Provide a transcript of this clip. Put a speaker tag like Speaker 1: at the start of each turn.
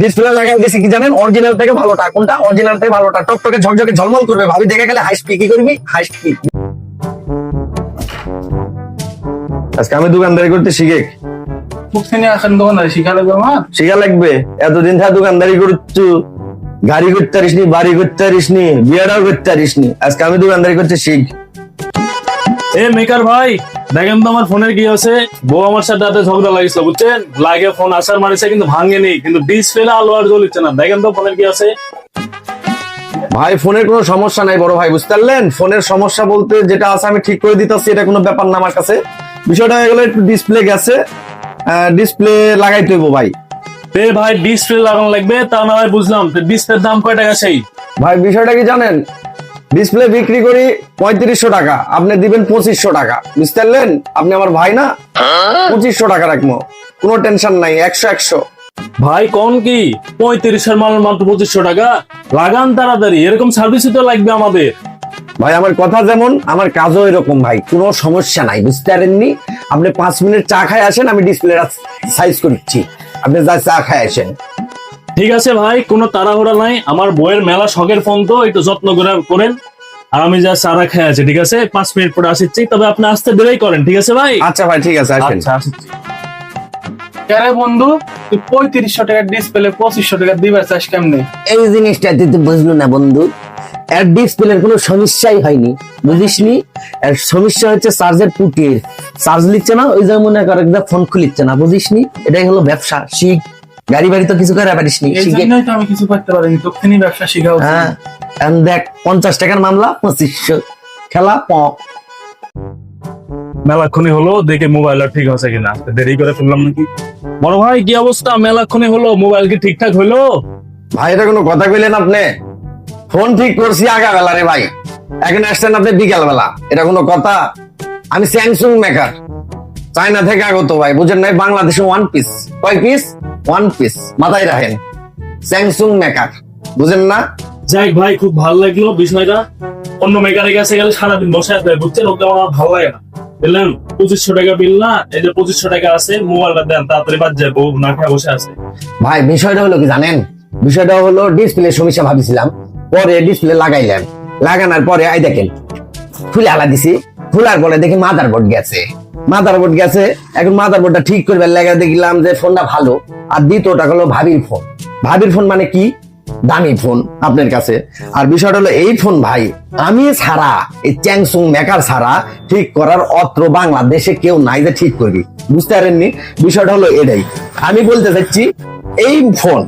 Speaker 1: Display লাগাই দিয়েছি কি জানেন, অরিজিনাল থেকে ভালোটা কোনটা, অরিজিনাল থেকে ভালোটা, টকটকে ঝকঝকে ঝলমল করবে, ভাবি দেখে গেলে হাসবি। কি করবি? হাসবি। আজকে আমি দোকানদারি করতে শিখে শিখা লাগবে। এতদিন ধরে দোকানদারি করছু, গাড়ি করতে পারিসনি, বাড়ি করতে পারিসনি, বিয়েটাও করতে পারিসনি, আজকে আমি দোকানদারি করতে শিখ।
Speaker 2: এ মেকার ভাই, দেখেন তো আমার ফোনের কি আছে। বউ আমার সাথে রাতে ঝগড়া লাগিয়েছিল, বুঝছেন? লাগে ফোন আসার মারিছে কিন্তু ভাঙেনি, কিন্তু ডিসপ্লে আলো আর জ্বলিচ্ছে না। দেখেন তো ফোনের কি আছে।
Speaker 1: ভাই ফোনের কোনো সমস্যা নাই বড় ভাই, বুঝতে পারলেন? ফোনের সমস্যা বলতে যেটা আছে আমি ঠিক করে দিতেছি, এটা কোনো ব্যাপার না আমার কাছে। বিষয়টা হয়ে গেলে একটু ডিসপ্লে গেছে, ডিসপ্লে লাগাইতে হইব ভাই।
Speaker 2: ভাই ডিসপ্লে লাগানো লাগবে, তা না হয় বুঝলাম। ডিসপ্লের দাম কয় টাকা সেই?
Speaker 1: ভাই বিষয়টা কি জানেন, ডিসপ্লে বিক্রি করি 3500 টাকা, আপনি দিবেন 2500 টাকা, বুঝতে পারলেন? আপনি আমার ভাই না, 2500 টাকা রাখবো, কোনো টেনশন নাই। 100
Speaker 2: ভাই কোন কি 35-এর মাল মাত্র 2500 টাকা? লাগান তাড়াতাড়ি, এরকম সার্ভিসই তো লাগবে আমাদের।
Speaker 1: ভাই আমার কথা যেমন আমার কাজও এরকম ভাই, কোনো সমস্যা নাই, বুঝতে পারেননি? আপনি 5 মিনিট চা খাই আসেন, আমি ডিসপ্লেটা সাইজ করছি, আপনি যা চা খাই আসেন।
Speaker 2: ঠিক আছে ভাই, কোনো তাড়াহুড়া নাই। আমার বইয়ের মেলা শখের ফোন তো, একটু যত্ন করে করেন। আর আমি যা চারা খেয়ে আছি, ঠিক আছে? 5 মিনিট পরে আসছি, তবে আপনি আসতে দেরি করেন, ঠিক আছে ভাই?
Speaker 1: আচ্ছা ভাই ঠিক আছে, আসেন।
Speaker 2: আচ্ছা আসছি।
Speaker 3: আরে বন্ধু, তুই 3500 টাকার ডিসপ্লে 2500 টাকা দিবার চাস কেমনে?
Speaker 1: এই জিনিসটা তুই তো বুঝলো না বন্ধু, এর ডিসপ্লের কোনো সমস্যাই হয়নি, বুঝিসনি? এর সমস্যা হচ্ছে চার্জের পুটির, চার্জ লিখছে না, ওই যে মনে কর একদম ফোন খুলিচ্ছে না, বুঝিসনি? এটাই হলো ব্যবসা, শিখ। গাড়ি বাড়ি তো কিছু করে পারিসনি,
Speaker 3: এই
Speaker 1: শিখে।
Speaker 3: জন্যই তো আমি কিছু করতে পারিনি, তোকে ব্যবসা শিখা উচিত।
Speaker 1: হ্যাঁ, এখন দেখ 50 টাকার মামলা 2500, খেলা
Speaker 2: মেলাক্ষণই হলো, দেখে মোবাইলটা ঠিক আছে কিনা। দেরি করে ফেললাম নাকি? বড় ভাই কি অবস্থা? মেলাক্ষণই হলো, মোবাইল কি ঠিকঠাক হইলো?
Speaker 1: ভাই এটা কোনো কথা কইলেন আপনি? ফোন ঠিক করছি আগা বেলা রে ভাই, এখন আসছেন আপনি বিকাল বেলা, এটা কোনো কথা? আমি স্যামসুং মেকার, চায়না থেকে আগত ভাই, বুঝেন নাই? বাংলাদেশে ওয়ান পিস, কয় পিস? ওয়ান পিস, মাথায় রাখেন। স্যামসুং মেকার, বুঝেন না?
Speaker 2: যাই ভাই, খুব ভালো লাগলো বিষয়টা। অন্য মেকারের কাছে গেলে সারাদিন বসে আসবে, বুঝছেন? ওকে আমার ভালো লাগে না, বুঝলেন? 2500 টাকা বিল না, এই যে 2500 টাকা আছে, মোবাইলটা দেন তাড়াতাড়ি, বাদ যায়, বউ না খেয়ে বসে আছে।
Speaker 1: ভাই বিষয়টা হলো কি জানেন, বিষয়টা হলো ডিসপ্লে সমস্যা ভাবিছিলাম, পরে ডিসপ্লে লাগাইলাম, লাগানোর পরে আই দেখেন খুলে আলা দিছি, খোলার পরে দেখি মাদারবোর্ড গেছে, মাদারবোর্ড গেছে। এখন মাদারবোর্ডটা ঠিক করবে লাগা দেখলাম যে ফোনটা ভালো, আর দ্বিতীয়টা হলো ভাবির ফোন। ভাবির ফোন মানে কি? দামি ফোন আপনার কাছে। আর বিষয়টা হলো এই ফোন ভাই আমি ছাড়া, এই স্যামসুং মেকার ছাড়া ঠিক করার অত্র বাংলাদেশে কেউ নাই যে ঠিক করবি, বুঝতে পারেননি? বিষয়টা হলো এটাই আমি বলতে চাচ্ছি। এই ফোন